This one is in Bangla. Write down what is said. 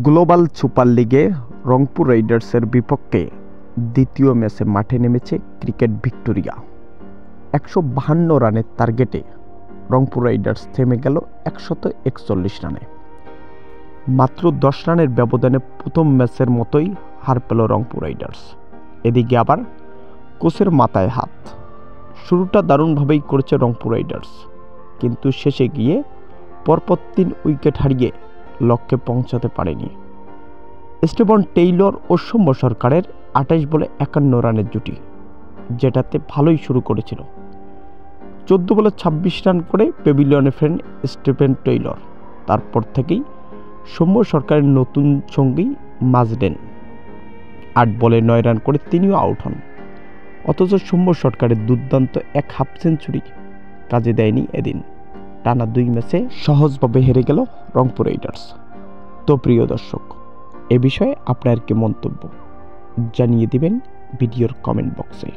গ্লোবাল সুপার লিগে রংপুর রাইডার্সের বিপক্ষে দ্বিতীয় ম্যাচে মাঠে নেমেছে ক্রিকেট ভিক্টোরিয়া। 152 রানের টার্গেটে রংপুর রাইডার্স থেমে গেল 141 রানে। মাত্র 10 রানের ব্যবধানে প্রথম ম্যাচের মতোই হার পেল রংপুর রাইডার্স। এদিকে আবার কোচের মাথায় হাত। শুরুটা দারুণভাবেই করেছে রংপুর রাইডার্স, কিন্তু শেষে গিয়ে পরপর 3 উইকেট হারিয়ে লক্ষ্যে পৌঁছাতে পারেনি। স্টিভেন টেইলর ও সৌম্য সরকারের 28 বলে 51 রানের জুটি, যেটাতে ভালোই শুরু করেছিল। 14 বলে 26 রান করে প্যাভিলিয়নে ফেরেন স্টিভেন টেইলর। তারপর থেকেই সৌম্য সরকারের নতুন সঙ্গী মাজডেন 8 বলে 9 রান করে তিনিও আউট হন। অথচ সৌম্য সরকারের দুর্দান্ত এক হাফ সেঞ্চুরি কাজে দেয়নি এদিন। টানা 2 ম্যাচে সহজভাবে হেরে গেল রংপুর রাইডার্স। তো প্রিয় দর্শক, এ বিষয়ে আপনার কি মন্তব্য জানিয়ে দিবেন ভিডিওর কমেন্ট বক্সে।